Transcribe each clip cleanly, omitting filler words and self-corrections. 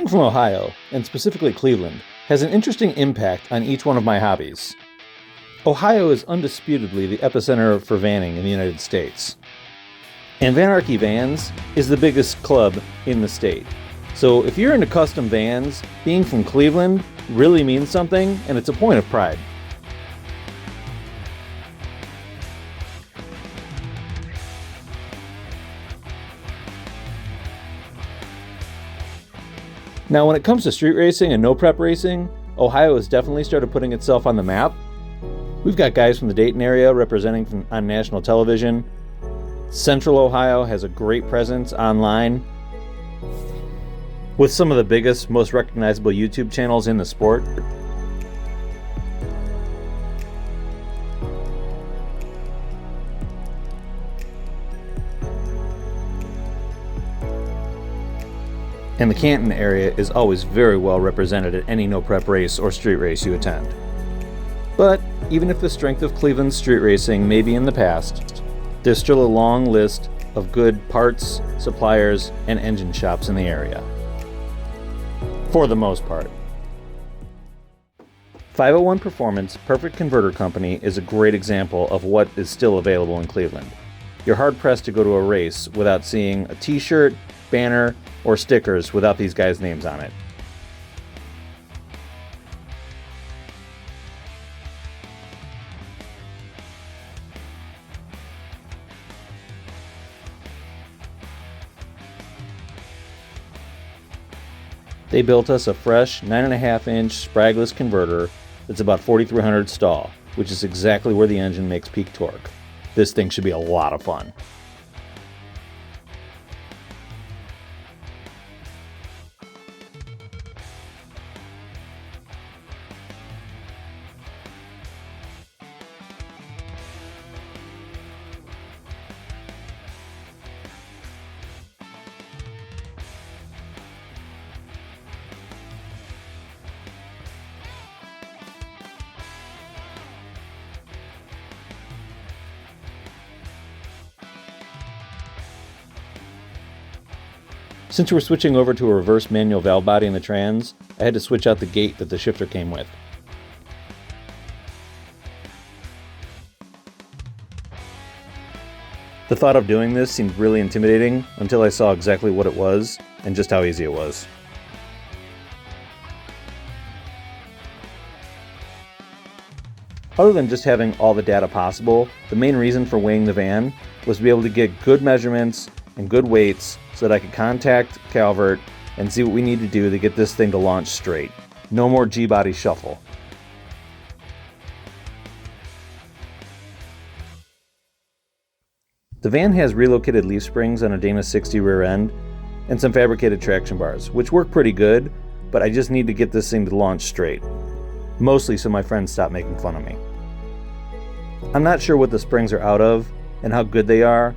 Being from Ohio, and specifically Cleveland, has an interesting impact on each one of my hobbies. Ohio is undisputedly the epicenter for vanning in the United States. And Vanarchy Vans is the biggest club in the state. So if you're into custom vans, being from Cleveland really means something, and it's a point of pride. Now, when it comes to street racing and no-prep racing, Ohio has definitely started putting itself on the map. We've got guys from the Dayton area representing on national television. Central Ohio has a great presence online with some of the biggest, most recognizable YouTube channels in the sport. And the Canton area is always very well represented at any no-prep race or street race you attend. But even if the strength of Cleveland's street racing may be in the past, there's still a long list of good parts, suppliers, and engine shops in the area. For the most part. 501 Performance Perfect Converter Company is a great example of what is still available in Cleveland. You're hard-pressed to go to a race without seeing a t-shirt, banner, or stickers without these guys' names on it. They built us a fresh 9.5-inch spragless converter that's about 4,300 stall, which is exactly where the engine makes peak torque. This thing should be a lot of fun. Since we're switching over to a reverse manual valve body in the trans, I had to switch out the gate that the shifter came with. The thought of doing this seemed really intimidating until I saw exactly what it was and just how easy it was. Other than just having all the data possible, the main reason for weighing the van was to be able to get good measurements and good weights so that I could contact Calvert and see what we need to do to get this thing to launch straight. No more G-body shuffle. The van has relocated leaf springs on a Dana 60 rear end and some fabricated traction bars, which work pretty good, but I just need to get this thing to launch straight. Mostly so my friends stop making fun of me. I'm not sure what the springs are out of and how good they are.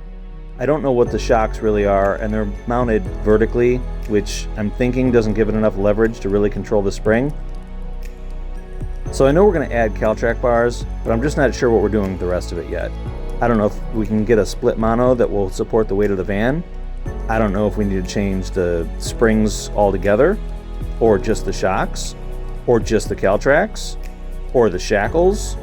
I don't know what the shocks really are, and they're mounted vertically, which I'm thinking doesn't give it enough leverage to really control the spring. So I know we're going to add Caltrack bars, but I'm just not sure what we're doing with the rest of it yet. I don't know if we can get a split mono that will support the weight of the van. I don't know if we need to change the springs altogether, or just the shocks, or just the Caltracks, or the shackles.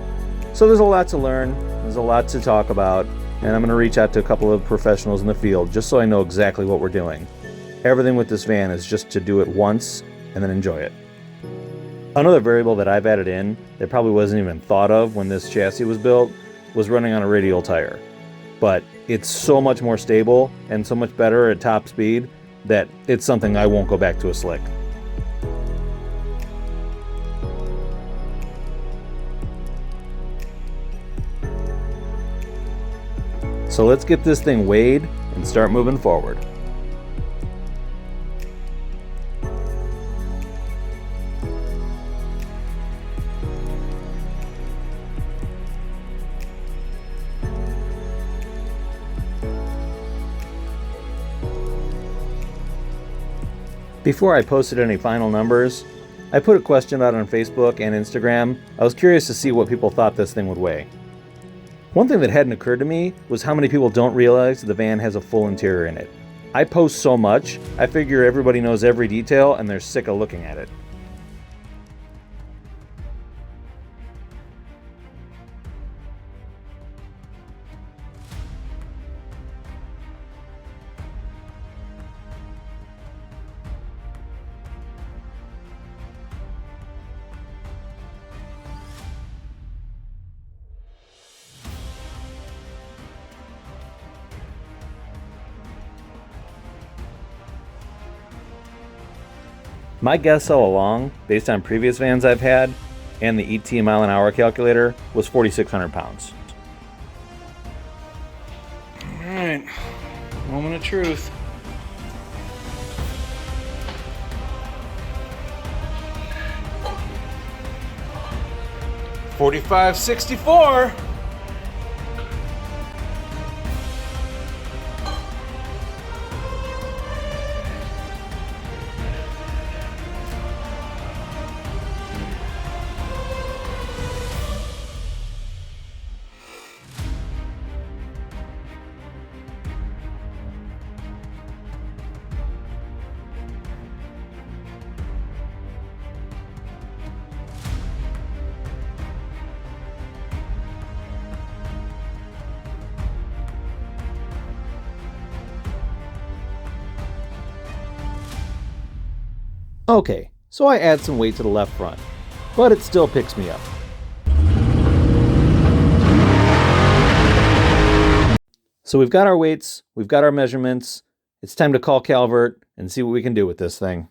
So there's a lot to learn, there's a lot to talk about, and I'm going to reach out to a couple of professionals in the field just so I know exactly what we're doing. Everything with this van is just to do it once and then enjoy it. Another variable that I've added in that probably wasn't even thought of when this chassis was built was running on a radial tire. But it's so much more stable and so much better at top speed that it's something I won't go back to a slick. So let's get this thing weighed and start moving forward. Before I posted any final numbers, I put a question out on Facebook and Instagram. I was curious to see what people thought this thing would weigh. One thing that hadn't occurred to me was how many people don't realize the van has a full interior in it. I post so much, I figure everybody knows every detail and they're sick of looking at it. My guess all along, based on previous vans I've had, and the ET mile an hour calculator, was 4,600 pounds. Alright, moment of truth. $45.64. Okay, so I add some weight to the left front, but it still picks me up. So we've got our weights, we've got our measurements. It's time to call Calvert and see what we can do with this thing.